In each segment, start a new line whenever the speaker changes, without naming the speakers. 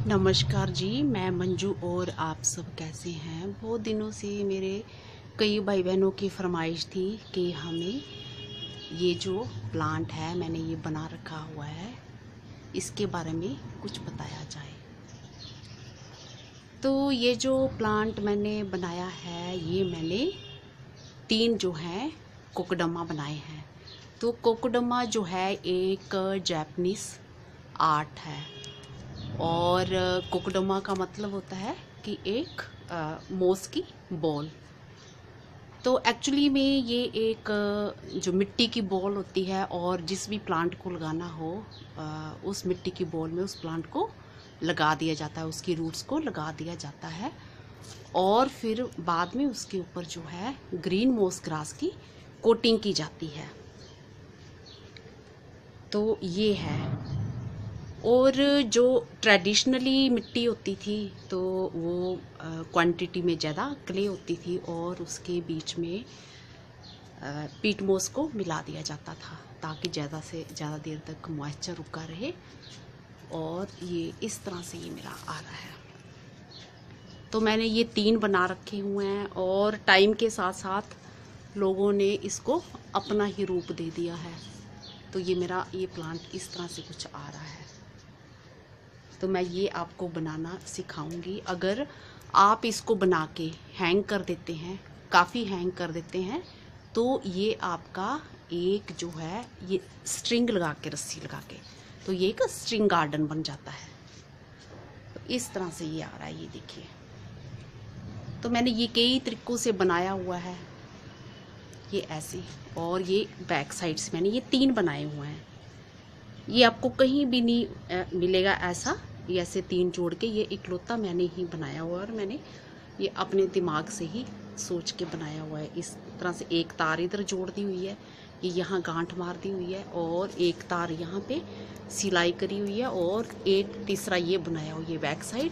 नमस्कार जी, मैं मंजू और आप सब कैसे हैं। बहुत दिनों से मेरे कई भाई बहनों की फरमाइश थी कि हमें ये जो प्लांट है मैंने ये बना रखा हुआ है, इसके बारे में कुछ बताया जाए। तो ये जो प्लांट मैंने बनाया है, ये मैंने 3 जो है कोकोडमा बनाए हैं। तो कोकोडमा जो है एक जापानीज आर्ट है और कोकोडमा का मतलब होता है कि एक मोस की बॉल। तो एक्चुअली में ये एक जो मिट्टी की बॉल होती है और जिस भी प्लांट को लगाना हो उस मिट्टी की बॉल में उस प्लांट को लगा दिया जाता है, उसकी रूट्स को लगा दिया जाता है और फिर बाद में उसके ऊपर जो है ग्रीन मोस ग्रास की कोटिंग की जाती है। तो ये है। और जो ट्रेडिशनली मिट्टी होती थी तो वो क्वांटिटी में ज़्यादा क्ले होती थी और उसके बीच में पीट मोस को मिला दिया जाता था ताकि ज़्यादा से ज़्यादा देर तक मॉइस्चर रुका रहे। और ये इस तरह से ये मेरा आ रहा है। तो मैंने ये 3 बना रखे हुए हैं और टाइम के साथ साथ लोगों ने इसको अपना ही रूप दे दिया है। तो ये मेरा ये प्लांट इस तरह से कुछ आ रहा है। तो मैं ये आपको बनाना सिखाऊंगी। अगर आप इसको बना के हैंग कर देते हैं, काफ़ी हैंग कर देते हैं, तो ये आपका एक जो है ये स्ट्रिंग लगा के, रस्सी लगा के, तो ये एक स्ट्रिंग गार्डन बन जाता है। तो इस तरह से ये आ रहा है, ये देखिए। तो मैंने ये कई तरीक़ों से बनाया हुआ है, ये ऐसे, और ये बैक साइड से मैंने ये 3 बनाए हुए हैं। ये आपको कहीं भी नहीं मिलेगा ऐसा, ये ऐसे 3 जोड़ के, ये इकलौता मैंने ही बनाया हुआ है और मैंने ये अपने दिमाग से ही सोच के बनाया हुआ है। इस तरह से एक तार इधर जोड़ दी हुई है, ये यहाँ गांठ मार दी हुई है और एक तार यहाँ पे सिलाई करी हुई है और एक तीसरा ये बनाया हुआ, ये बैक साइड,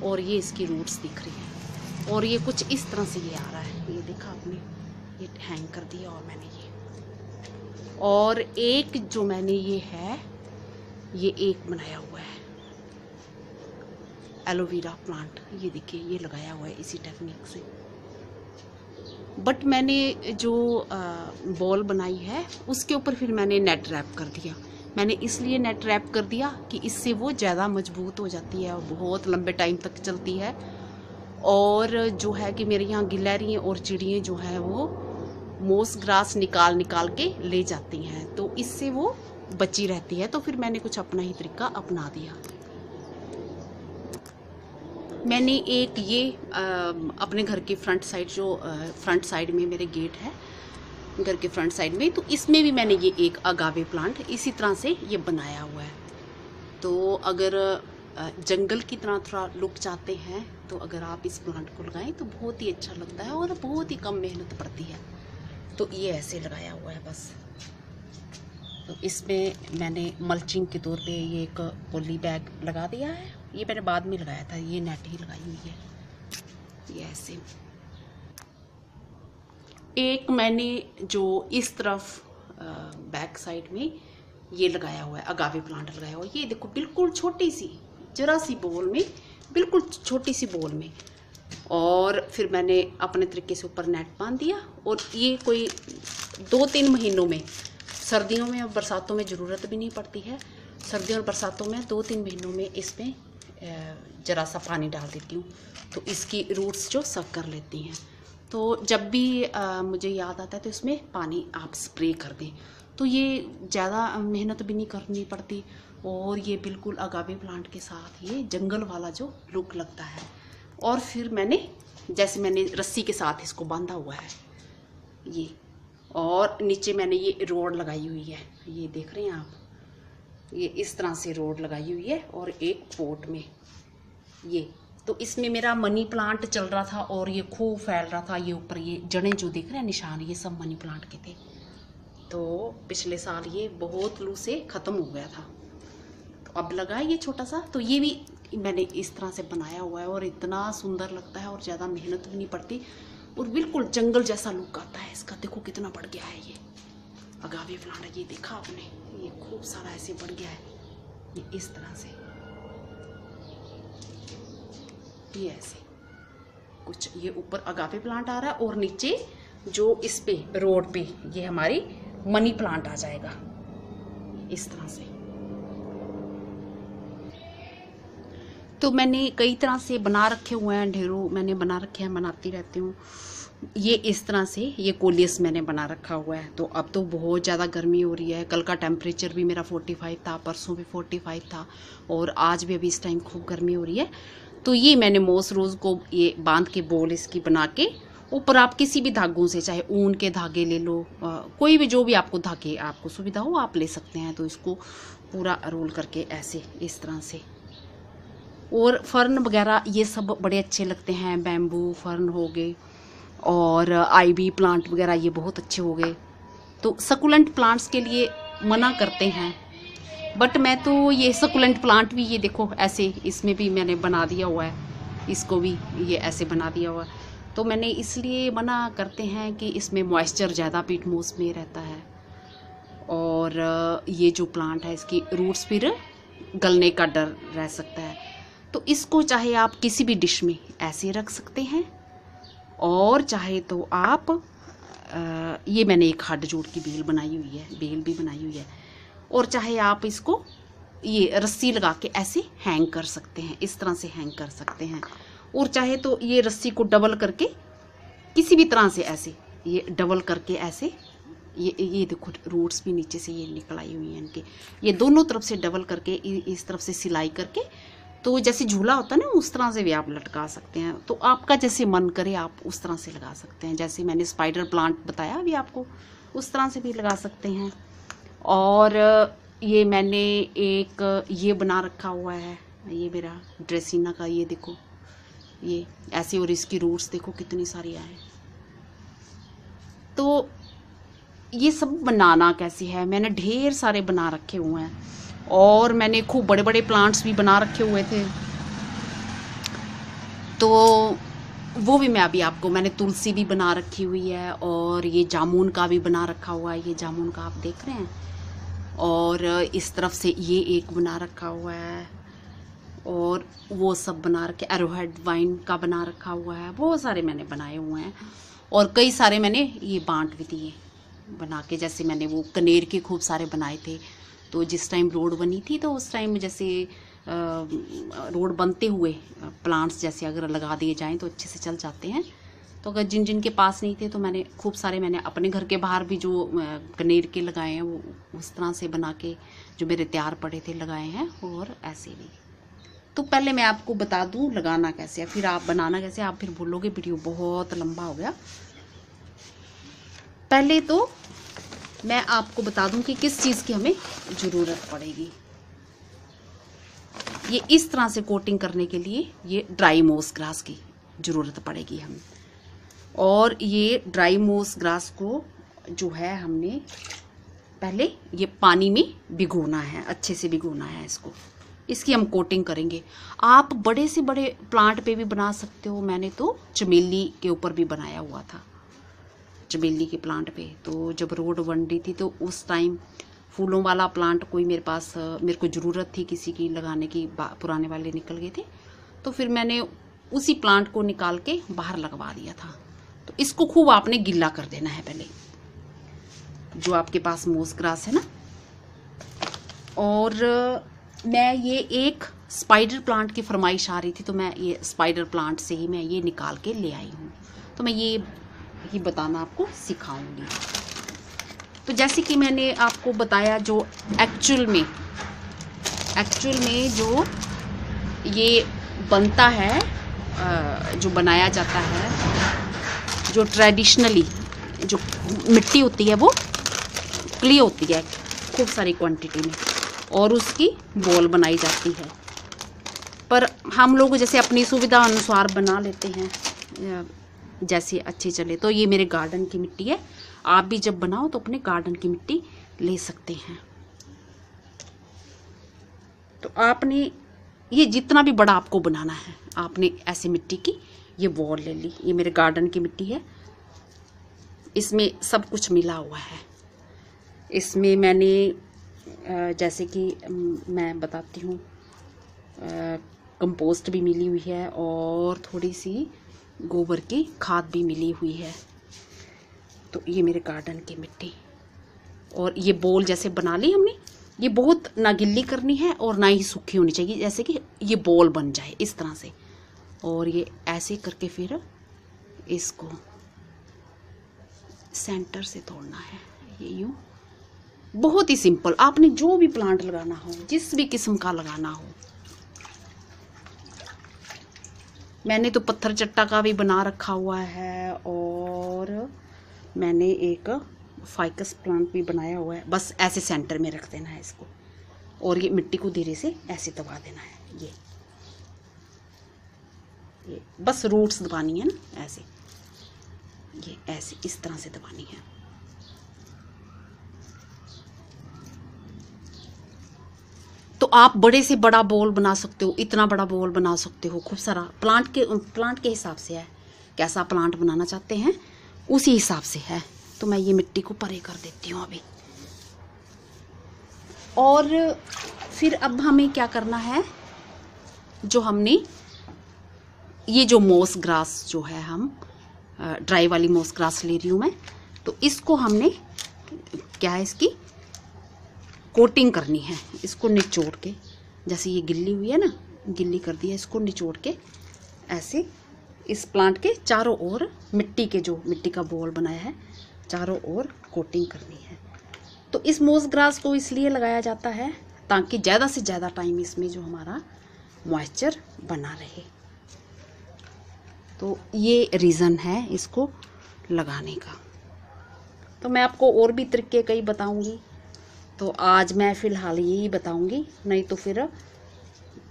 और ये इसकी रूट्स दिख रही हैं और ये कुछ इस तरह से ये आ रहा है। ये देखा आपने, ये हैंग कर दिया और मैंने ये, और एक जो मैंने ये है, ये एक बनाया हुआ है एलोवेरा प्लांट, ये देखिए, ये लगाया हुआ है इसी टेक्निक से। बट मैंने जो बॉल बनाई है उसके ऊपर फिर मैंने नेट रैप कर दिया। मैंने इसलिए नेट रैप कर दिया कि इससे वो ज़्यादा मजबूत हो जाती है और बहुत लंबे टाइम तक चलती है। और जो है कि मेरे यहाँ गिलहरियाँ और चिड़ियाँ जो है वो मोस ग्रास निकाल निकाल के ले जाती हैं, तो इससे वो बची रहती है। तो फिर मैंने कुछ अपना ही तरीका अपना दिया। मैंने एक ये अपने घर के फ्रंट साइड, जो फ्रंट साइड में मेरे गेट है घर के फ्रंट साइड में, तो इसमें भी मैंने ये एक अगावे प्लांट इसी तरह से ये बनाया हुआ है। तो अगर जंगल की तरह थोड़ा लुक चाहते हैं तो अगर आप इस प्लांट को लगाएं तो बहुत ही अच्छा लगता है और बहुत ही कम मेहनत पड़ती है। तो ये ऐसे लगाया हुआ है बस। तो इसमें मैंने मल्चिंग के तौर पे ये एक पॉली बैग लगा दिया है। ये मैंने बाद में लगाया था, ये नेट ही लगाई हुई है, ये ऐसे। एक मैंने जो इस तरफ बैक साइड में ये लगाया हुआ है, अगावे प्लांट लगाया हुआ है। ये देखो, बिल्कुल छोटी सी, जरा सी बॉल में, बिल्कुल छोटी सी बॉल में। और फिर मैंने अपने तरीके से ऊपर नेट बांध दिया और ये कोई 2-3 महीनों में, सर्दियों में और बरसातों में ज़रूरत भी नहीं पड़ती है। सर्दियों और बरसातों में 2-3 महीनों में इसमें ज़रा सा पानी डाल देती हूँ तो इसकी रूट्स जो सक कर लेती हैं। तो जब भी मुझे याद आता है तो इसमें पानी आप स्प्रे कर दें। तो ये ज़्यादा मेहनत भी नहीं करनी पड़ती और ये बिल्कुल अगावे प्लांट के साथ ये जंगल वाला जो लुक लगता है। और फिर मैंने, जैसे मैंने रस्सी के साथ इसको बांधा हुआ है ये, और नीचे मैंने ये रोड लगाई हुई है, ये देख रहे हैं आप, ये इस तरह से रोड लगाई हुई है और एक पॉट में ये। तो इसमें मेरा मनी प्लांट चल रहा था और ये खूब फैल रहा था। ये ऊपर ये जड़ें जो देख रहे हैं निशान, ये सब मनी प्लांट के थे। तो पिछले साल ये बहुत लू से ख़त्म हो गया था, तो अब लगा ये छोटा सा। तो ये भी मैंने इस तरह से बनाया हुआ है और इतना सुंदर लगता है और ज़्यादा मेहनत भी नहीं पड़ती और बिल्कुल जंगल जैसा लुक आता है इसका। देखो कितना बढ़ गया है ये अगावे प्लांट, ये देखा आपने, ये खूब सारा ऐसे बढ़ गया है, ये इस तरह से। ये ऐसे कुछ, ये ऊपर अगावे प्लांट आ रहा है और नीचे जो इस पे रोड पे ये हमारी मनी प्लांट आ जाएगा इस तरह से। तो मैंने कई तरह से बना रखे हुए हैं, ढेरों मैंने बना रखे हैं, बनाती रहती हूँ। ये इस तरह से ये कोलियस मैंने बना रखा हुआ है। तो अब तो बहुत ज़्यादा गर्मी हो रही है, कल का टेम्परेचर भी मेरा 45 था, परसों भी 45 था और आज भी अभी इस टाइम खूब गर्मी हो रही है। तो ये मैंने मोस रोज़ को ये बांध के बॉल इसकी बना के ऊपर आप किसी भी धागों से, चाहे ऊन के धागे ले लो, कोई भी जो भी आपको धागे आपको सुविधा हो आप ले सकते हैं। तो इसको पूरा रोल करके ऐसे इस तरह से, और फर्न वगैरह ये सब बड़े अच्छे लगते हैं, बैम्बू फर्न हो गए और आईवी प्लांट वगैरह ये बहुत अच्छे हो गए। तो सकुलेंट प्लांट्स के लिए मना करते हैं, बट मैं तो ये सकुलेंट प्लांट भी ये देखो ऐसे, इसमें भी मैंने बना दिया हुआ है, इसको भी ये ऐसे बना दिया हुआ है। तो मैंने इसलिए मना करते हैं कि इसमें मॉइस्चर ज़्यादा पीट मोस में रहता है और ये जो प्लांट है इसकी रूट्स फिर गलने का डर रह सकता है। तो इसको चाहे आप किसी भी डिश में ऐसे रख सकते हैं और चाहे तो आप ये मैंने एक हाथ जोड़ की बेल बनाई हुई है, बेल भी बनाई हुई है, और चाहे आप इसको ये रस्सी लगा के ऐसे हैंग कर सकते हैं, इस तरह से हैंग कर सकते हैं। और चाहे तो ये रस्सी को डबल करके किसी भी तरह से ऐसे ये डबल करके ऐसे, ये देखो रूट्स भी नीचे से ये निकल आई हुई हैं इनके, ये दोनों तरफ से डबल करके इस तरफ से सिलाई करके, तो जैसे झूला होता है ना उस तरह से भी आप लटका सकते हैं। तो आपका जैसे मन करे आप उस तरह से लगा सकते हैं, जैसे मैंने स्पाइडर प्लांट बताया अभी आपको, उस तरह से भी लगा सकते हैं। और ये मैंने एक ये बना रखा हुआ है, ये मेरा ड्रेसिना का, ये देखो ये ऐसे, और इसकी रूट्स देखो कितनी सारी आए। तो ये सब बनाना कैसी है, मैंने ढेर सारे बना रखे हुए हैं और मैंने खूब बड़े बड़े प्लांट्स भी बना रखे हुए थे। तो वो भी मैं अभी आपको, मैंने तुलसी भी बना रखी हुई है और ये जामुन का भी बना रखा हुआ है, ये जामुन का आप देख रहे हैं। और इस तरफ से ये एक बना रखा हुआ है और वो सब बना रखे, एरोहेड वाइन का बना रखा हुआ है, बहुत सारे मैंने बनाए हुए हैं। और कई सारे मैंने ये बांट भी दिए बना के, जैसे मैंने वो कनेर के खूब सारे बनाए थे। तो जिस टाइम रोड बनी थी तो उस टाइम जैसे रोड बनते हुए प्लांट्स जैसे अगर लगा दिए जाएं तो अच्छे से चल जाते हैं। तो अगर जिन जिन के पास नहीं थे तो मैंने खूब सारे, मैंने अपने घर के बाहर भी जो कनेर के लगाए हैं वो उस तरह से बना के जो मेरे तैयार पड़े थे लगाए हैं, और ऐसे भी। तो पहले मैं आपको बता दूं लगाना कैसे है, फिर आप बनाना कैसे, आप फिर बोलोगे वीडियो बहुत लंबा हो गया। पहले तो मैं आपको बता दूं कि किस चीज़ की हमें ज़रूरत पड़ेगी। ये इस तरह से कोटिंग करने के लिए ये ड्राई मोस ग्रास की ज़रूरत पड़ेगी हमें। और ये ड्राई मोस ग्रास को जो है हमने पहले ये पानी में भिगोना है, अच्छे से भिगोना है इसको, इसकी हम कोटिंग करेंगे। आप बड़े से बड़े प्लांट पे भी बना सकते हो, मैंने तो चमेली के ऊपर भी बनाया हुआ था, चमेली के प्लांट पे। तो जब रोड बन रही थी तो उस टाइम फूलों वाला प्लांट कोई मेरे पास, मेरे को ज़रूरत थी किसी की लगाने की, पुराने वाले निकल गए थे, तो फिर मैंने उसी प्लांट को निकाल के बाहर लगवा दिया था। तो इसको खूब आपने गिल्ला कर देना है पहले, जो आपके पास मोस ग्रास है ना। और मैं ये एक स्पाइडर प्लांट की फरमाइश आ रही थी, तो मैं ये स्पाइडर प्लांट से ही मैं ये निकाल के ले आई हूँ। तो मैं ये ही बताना आपको सिखाऊंगी। तो जैसे कि मैंने आपको बताया, जो एक्चुअल में जो ये बनता है, जो बनाया जाता है, जो ट्रेडिशनली जो मिट्टी होती है वो क्ले होती है खूब सारी क्वांटिटी में, और उसकी बॉल बनाई जाती है। पर हम लोग जैसे अपनी सुविधा अनुसार बना लेते हैं, जैसे अच्छी चले। तो ये मेरे गार्डन की मिट्टी है, आप भी जब बनाओ तो अपने गार्डन की मिट्टी ले सकते हैं। तो आपने ये जितना भी बड़ा आपको बनाना है, आपने ऐसे मिट्टी की ये बॉल ले ली। ये मेरे गार्डन की मिट्टी है, इसमें सब कुछ मिला हुआ है। इसमें मैंने जैसे कि मैं बताती हूँ, कंपोस्ट भी मिली हुई है और थोड़ी सी गोबर की खाद भी मिली हुई है। तो ये मेरे गार्डन की मिट्टी, और ये बॉल जैसे बना ली हमने। ये बहुत ना गिल्ली करनी है और ना ही सूखी होनी चाहिए, जैसे कि ये बॉल बन जाए इस तरह से। और ये ऐसे करके फिर इसको सेंटर से तोड़ना है, ये यूं। बहुत ही सिंपल। आपने जो भी प्लांट लगाना हो, जिस भी किस्म का लगाना हो। मैंने तो पत्थर चट्टा का भी बना रखा हुआ है और मैंने एक फाइकस प्लांट भी बनाया हुआ है। बस ऐसे सेंटर में रख देना है इसको, और ये मिट्टी को धीरे से ऐसे दबा देना है। ये बस रूट्स दबानी है ना, ऐसे, ये ऐसे इस तरह से दबानी है। तो आप बड़े से बड़ा बॉल बना सकते हो, इतना बड़ा बॉल बना सकते हो, खूब सारा। प्लांट के हिसाब से है, कैसा प्लांट बनाना चाहते हैं उसी हिसाब से है। तो मैं ये मिट्टी को परे कर देती हूँ अभी। और फिर अब हमें क्या करना है, जो हमने ये जो मोस ग्रास जो है, हम ड्राई वाली मोस ग्रास ले रही हूँ मैं, तो इसको हमने क्या है, इसकी कोटिंग करनी है। इसको निचोड़ के, जैसे ये गिल्ली हुई है ना, गिल्ली कर दी है, इसको निचोड़ के ऐसे इस प्लांट के चारों ओर मिट्टी के, जो मिट्टी का बॉल बनाया है, चारों ओर कोटिंग करनी है। तो इस मोस ग्रास को इसलिए लगाया जाता है ताकि ज़्यादा से ज़्यादा टाइम इसमें जो हमारा मॉइस्चर बना रहे। तो ये रीज़न है इसको लगाने का। तो मैं आपको और भी तरीके कई बताऊंगी, तो आज मैं फ़िलहाल यही बताऊंगी। नहीं तो फिर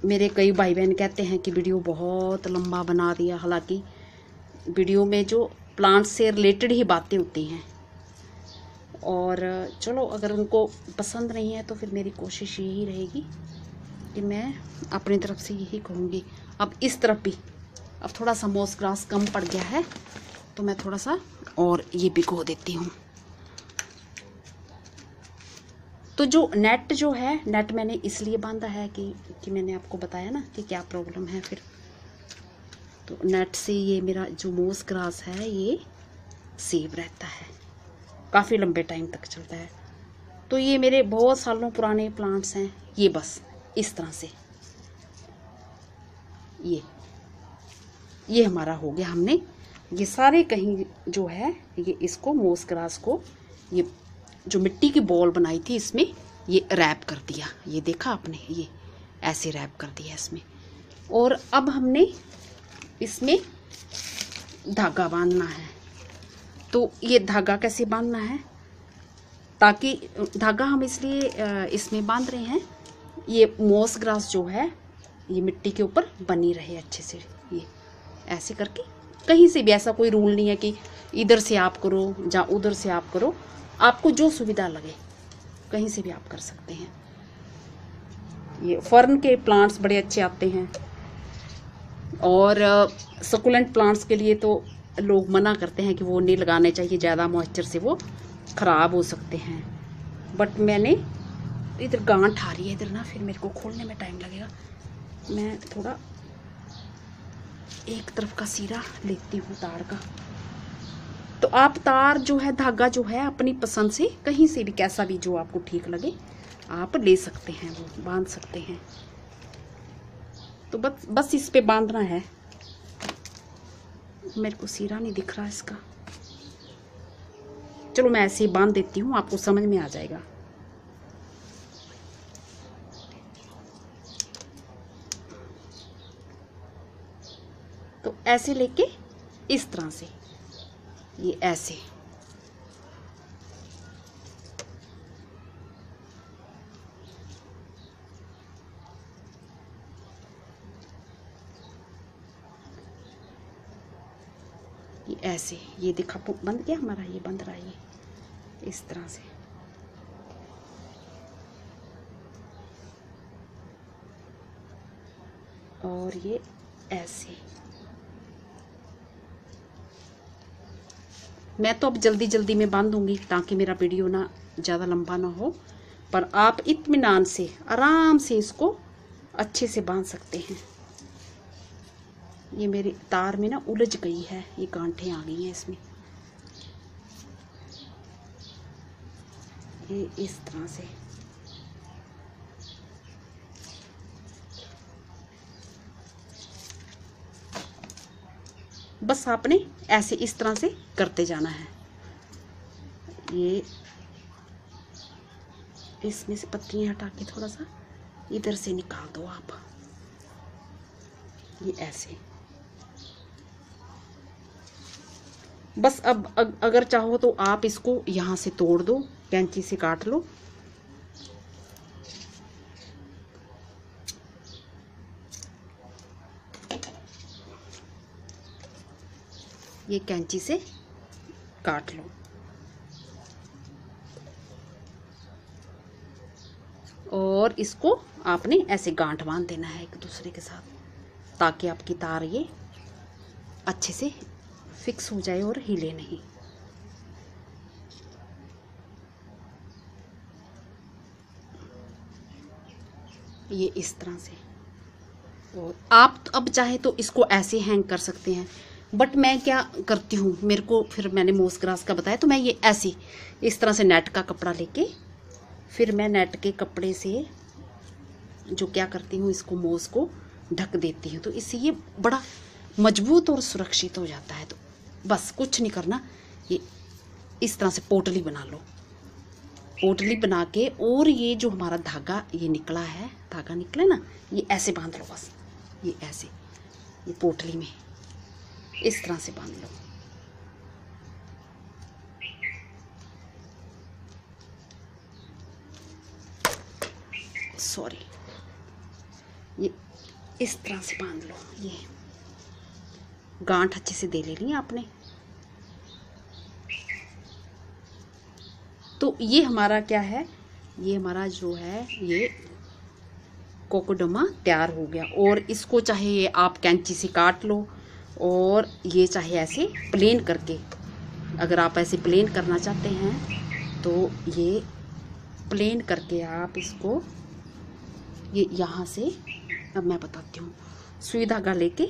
मेरे कई भाई बहन कहते हैं कि वीडियो बहुत लंबा बना दिया। हालांकि वीडियो में जो प्लांट से रिलेटेड ही बातें होती हैं, और चलो अगर उनको पसंद नहीं है तो फिर मेरी कोशिश यही रहेगी कि मैं अपनी तरफ से यही कहूँगी। अब इस तरफ भी अब थोड़ा सा मोस ग्रास कम पड़ गया है, तो मैं थोड़ा सा और ये भिगो देती हूँ। तो जो नेट जो है, नेट मैंने इसलिए बांधा है कि मैंने आपको बताया ना कि क्या प्रॉब्लम है फिर। तो नेट से ये मेरा जो मोस ग्रास है ये सेव रहता है, काफ़ी लंबे टाइम तक चलता है। तो ये मेरे बहुत सालों पुराने प्लांट्स हैं। ये बस इस तरह से ये हमारा हो गया। हमने ये सारे कहीं जो है ये इसको मोस ग्रास को, ये जो मिट्टी की बॉल बनाई थी इसमें ये रैप कर दिया। ये देखा आपने, ये ऐसे रैप कर दिया इसमें। और अब हमने इसमें धागा बांधना है। तो ये धागा कैसे बांधना है, ताकि धागा हम इसलिए इसमें बांध रहे हैं, ये मोस ग्रास जो है ये मिट्टी के ऊपर बनी रहे अच्छे से। ये ऐसे करके, कहीं से भी ऐसा कोई रूल नहीं है कि इधर से आप करो या उधर से आप करो, आपको जो सुविधा लगे कहीं से भी आप कर सकते हैं। ये फर्न के प्लांट्स बड़े अच्छे आते हैं, और सकुलेंट प्लांट्स के लिए तो लोग मना करते हैं कि वो नहीं लगाने चाहिए, ज़्यादा मॉइस्चर से वो ख़राब हो सकते हैं। बट मैंने इधर गांठ आ रही है इधर ना, फिर मेरे को खोलने में टाइम लगेगा। मैं थोड़ा एक तरफ का सिरा लेती हूँ तार का। तो आप तार जो है, धागा जो है, अपनी पसंद से कहीं से भी, कैसा भी जो आपको ठीक लगे आप ले सकते हैं, वो बांध सकते हैं। तो बस इस पे बांधना है। मेरे को सिरा नहीं दिख रहा इसका, चलो मैं ऐसे ही बांध देती हूँ, आपको समझ में आ जाएगा। तो ऐसे लेके इस तरह से, ये ऐसे, ये ऐसे, ये देखा बंद गया हमारा, ये बंद रहा, ये इस तरह से। और ये ऐसे। मैं तो अब जल्दी जल्दी में बांधूंगी ताकि मेरा वीडियो ना ज़्यादा लंबा ना हो, पर आप इत्मीनान से आराम से इसको अच्छे से बांध सकते हैं। ये मेरी तार में ना उलझ गई है, ये गांठें आ गई हैं इसमें। ये इस तरह से बस आपने ऐसे इस तरह से करते जाना है। ये इसमें से पत्तियां हटा के थोड़ा सा इधर से निकाल दो आप, ये ऐसे। बस अब अगर चाहो तो आप इसको यहाँ से तोड़ दो, कैंची से काट लो। ये कैंची से काट लो और इसको आपने ऐसे गांठ बांध देना है एक दूसरे के साथ, ताकि आपकी तार ये अच्छे से फिक्स हो जाए और हिले नहीं। ये इस तरह से। और आप अब चाहे तो इसको ऐसे हैंग कर सकते हैं, बट मैं क्या करती हूँ, मेरे को फिर मैंने मोस ग्रास का बताया, तो मैं ये ऐसे इस तरह से नेट का कपड़ा लेके फिर मैं नेट के कपड़े से जो क्या करती हूँ, इसको मोस को ढक देती हूँ, तो इससे ये बड़ा मजबूत और सुरक्षित हो जाता है। तो बस कुछ नहीं करना, ये इस तरह से पोटली बना लो। पोटली बना के और ये जो हमारा धागा ये निकला है, धागा निकला ना, ये ऐसे बांध लो बस, ये ऐसे, ये पोटली में इस तरह से बांध लो। सॉरी, ये इस तरह से बांध लो। ये गांठ अच्छे से दे लेनी है आपने। तो ये हमारा क्या है, ये हमारा जो है ये कोकोडमा तैयार हो गया। और इसको चाहे ये आप कैंची से काट लो और ये चाहे ऐसे प्लेन करके, अगर आप ऐसे प्लेन करना चाहते हैं तो ये प्लेन करके आप इसको ये यहाँ से, अब मैं बताती हूँ, सुई धागा लेके,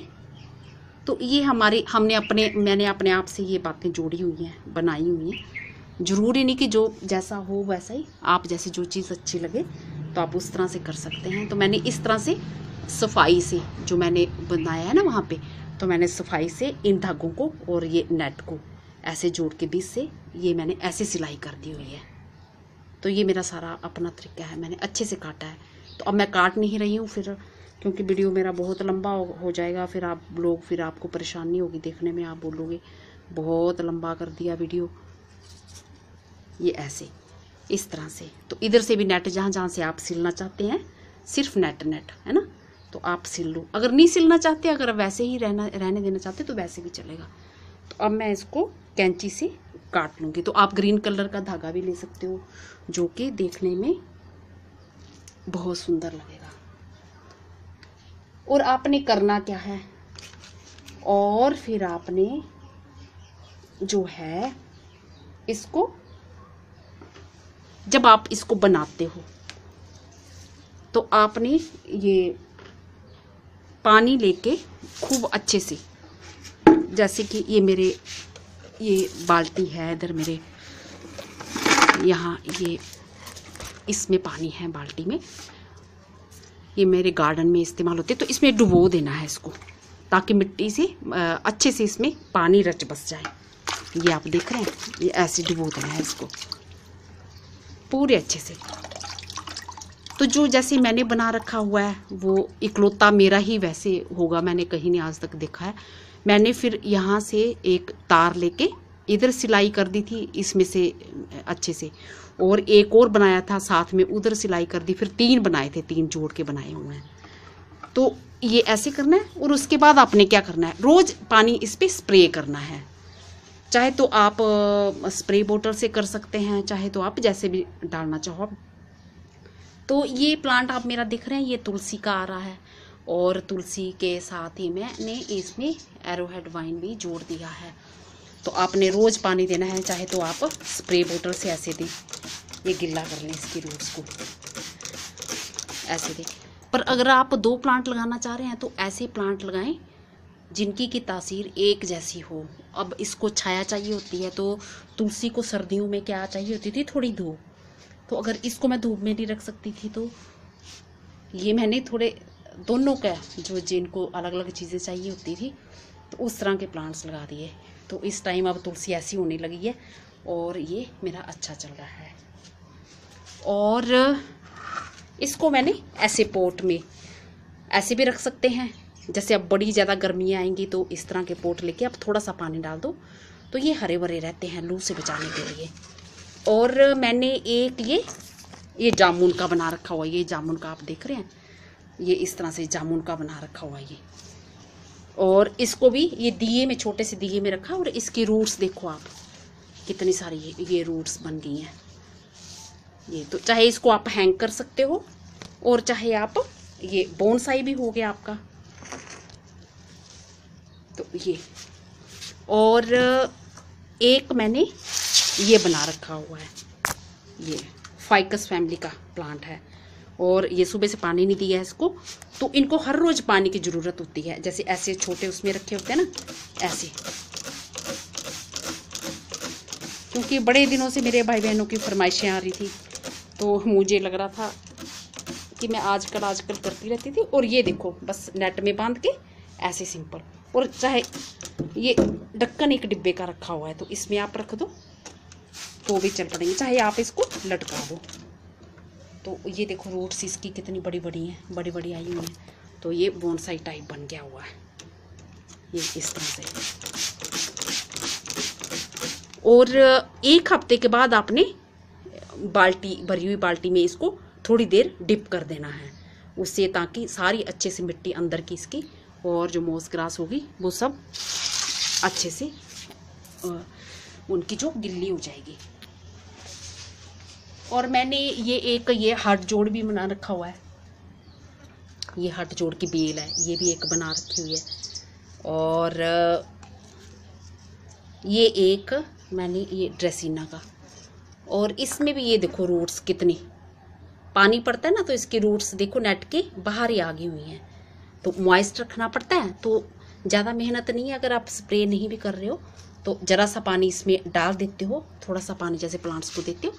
तो ये मैंने अपने आप से ये बातें जोड़ी हुई हैं, बनाई हुई हैं। ज़रूरी नहीं कि जो जैसा हो वैसा ही, आप जैसे जो चीज़ अच्छी लगे तो आप उस तरह से कर सकते हैं। तो मैंने इस तरह से सफाई से जो मैंने बनाया है ना वहाँ पे, तो मैंने सफाई से इन धागों को और ये नेट को ऐसे जोड़ के बीच से ये मैंने ऐसे सिलाई कर दी हुई है। तो ये मेरा सारा अपना तरीका है, मैंने अच्छे से काटा है। तो अब मैं काट नहीं रही हूँ फिर, क्योंकि वीडियो मेरा बहुत लंबा हो जाएगा, फिर आपको परेशानी होगी देखने में, आप बोलोगे बहुत लंबा कर दिया वीडियो। ये ऐसे इस तरह से, तो इधर से भी नेट जहाँ जहाँ से आप सिलना चाहते हैं, सिर्फ नेट है ना, तो आप सिल लो। अगर नहीं सिलना चाहते, अगर वैसे ही रहने देना चाहते तो वैसे भी चलेगा। तो अब मैं इसको कैंची से काट लूँगी। तो आप ग्रीन कलर का धागा भी ले सकते हो, जो कि देखने में बहुत सुंदर लगेगा। और आपने करना क्या है, और फिर आपने जो है इसको, जब आप इसको बनाते हो तो आपने ये पानी लेके खूब अच्छे से, जैसे कि ये बाल्टी है इधर मेरे, यहाँ ये इसमें पानी है बाल्टी में, ये मेरे गार्डन में इस्तेमाल होते हैं। तो इसमें डुबो देना है इसको, ताकि मिट्टी से अच्छे से इसमें पानी रच बस जाए। ये आप देख रहे हैं, ये ऐसे डुबो देना है इसको पूरे अच्छे से। तो जो जैसे मैंने बना रखा हुआ है वो इकलौता मेरा ही वैसे होगा, मैंने कहीं नहीं आज तक देखा है। मैंने फिर यहाँ से एक तार लेके इधर सिलाई कर दी थी इसमें से अच्छे से, और एक और बनाया था साथ में, उधर सिलाई कर दी, फिर 3 बनाए थे, 3 जोड़ के बनाए हुए हैं। तो ये ऐसे करना है। और उसके बाद आपने क्या करना है, रोज पानी इस पर स्प्रे करना है। चाहे तो आप स्प्रे बोतल से कर सकते हैं, चाहे तो आप जैसे भी डालना चाहो। तो ये प्लांट आप मेरा दिख रहे हैं, ये तुलसी का आ रहा है, और तुलसी के साथ ही मैंने इसमें एरोहेड वाइन भी जोड़ दिया है। तो आपने रोज़ पानी देना है, चाहे तो आप स्प्रे बोतल से ऐसे दें, ये गिल्ला कर लें इसकी रूट्स को, ऐसे दें। पर अगर आप 2 प्लांट लगाना चाह रहे हैं तो ऐसे प्लांट लगाएं जिनकी की तासीर एक जैसी हो। अब इसको छाया चाहिए होती है, तो तुलसी को सर्दियों में क्या चाहिए होती थी, थोड़ी धूप। तो अगर इसको मैं धूप में नहीं रख सकती थी, तो ये मैंने थोड़े दोनों का जो जिनको अलग अलग चीज़ें चाहिए होती थी, तो उस तरह के प्लांट्स लगा दिए। तो इस टाइम अब तुलसी ऐसी होने लगी है और ये मेरा अच्छा चल रहा है। और इसको मैंने ऐसे पोट में ऐसे भी रख सकते हैं। जैसे अब बड़ी ज़्यादा गर्मियाँ आएंगी तो इस तरह के पोट लेके अब थोड़ा सा पानी डाल दो, तो ये हरे भरे रहते हैं लू से बचाने के लिए। और मैंने एक ये जामुन का बना रखा हुआ है। ये जामुन का आप देख रहे हैं, ये इस तरह से जामुन का बना रखा हुआ है ये। और इसको भी ये दिए में, छोटे से दिए में रखा। और इसकी रूट्स देखो आप, कितनी सारी ये रूट्स बन गई हैं। ये तो चाहे इसको आप हैंग कर सकते हो, और चाहे आप ये बोनसाई भी हो गया आपका। तो ये, और एक मैंने ये बना रखा हुआ है, ये फाइकस फैमिली का प्लांट है। और ये सुबह से पानी नहीं दिया है इसको, तो इनको हर रोज पानी की ज़रूरत होती है। जैसे ऐसे छोटे उसमें रखे होते हैं ना, ऐसे। क्योंकि बड़े दिनों से मेरे भाई बहनों की फरमाइशें आ रही थी, तो मुझे लग रहा था कि मैं आजकल करती रहती थी। और ये देखो, बस नेट में बांध के ऐसे सिंपल। और चाहे ये ढक्कन एक डिब्बे का रखा हुआ है, तो इसमें आप रख दो तो भी चल पड़ेंगे, चाहे आप इसको लटका दो। तो ये देखो रूट्स इसकी कितनी बड़ी बड़ी हैं, बड़ी बड़ी आई हुई हैं। तो ये बोनसाई टाइप बन गया हुआ है ये इस तरह से। और एक हफ्ते के बाद आपने बाल्टी, भरी हुई बाल्टी में इसको थोड़ी देर डिप कर देना है उससे, ताकि सारी अच्छे से मिट्टी अंदर की इसकी और जो मोस ग्रास होगी वो सब अच्छे से उनकी जो गिल्ली हो जाएगी। और मैंने ये हाथ जोड़ भी बना रखा हुआ है। ये हाथ जोड़ की बेल है, ये भी एक बना रखी हुई है। और ये एक मैंने ये ड्रेसिना का, और इसमें भी ये देखो रूट्स कितनी, पानी पड़ता है ना तो इसकी रूट्स देखो नेट के बाहर ही आ गई हुई हैं। तो मॉइस्ट रखना पड़ता है, तो ज़्यादा मेहनत नहीं है। अगर आप स्प्रे नहीं भी कर रहे हो तो ज़रा सा पानी इसमें डाल देते हो, थोड़ा सा पानी जैसे प्लांट्स को देते हो,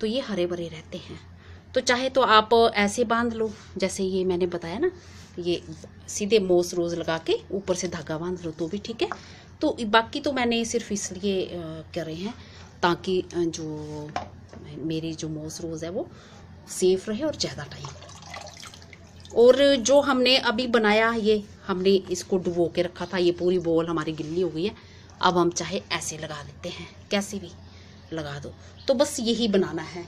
तो ये हरे भरे रहते हैं। तो चाहे तो आप ऐसे बांध लो, जैसे ये मैंने बताया ना, ये सीधे मोस रोज़ लगा के ऊपर से धागा बांध लो तो भी ठीक है। तो बाकी तो मैंने सिर्फ इसलिए कर रहे हैं ताकि जो मेरी जो मोस रोज़ है वो सेफ रहे और ज़्यादा टाइम। और जो हमने अभी बनाया, ये हमने इसको डुबो के रखा था, ये पूरी बॉल हमारी गिल्ली हो गई है। अब हम चाहे ऐसे लगा देते हैं, कैसे भी लगा दो। तो बस यही बनाना है।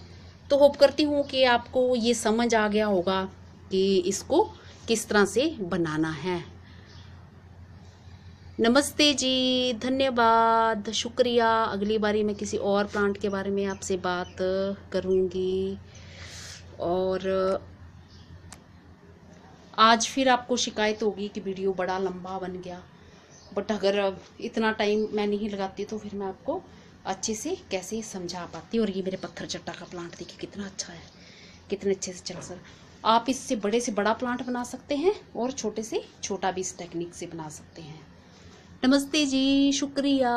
तो होप करती हूँ कि आपको ये समझ आ गया होगा कि इसको किस तरह से बनाना है। नमस्ते जी, धन्यवाद, शुक्रिया। अगली बारी मैं किसी और प्लांट के बारे में आपसे बात करूँगी। और आज फिर आपको शिकायत होगी कि वीडियो बड़ा लंबा बन गया, बट अगर इतना टाइम मैं नहीं लगाती तो फिर मैं आपको अच्छे से कैसे समझा पाती। और ये मेरे पत्थर चट्टा का प्लांट देखिए कितना अच्छा है, कितने अच्छे से चल सर। आप इससे बड़े से बड़ा प्लांट बना सकते हैं और छोटे से छोटा भी इस टेक्निक से बना सकते हैं। नमस्ते जी, शुक्रिया।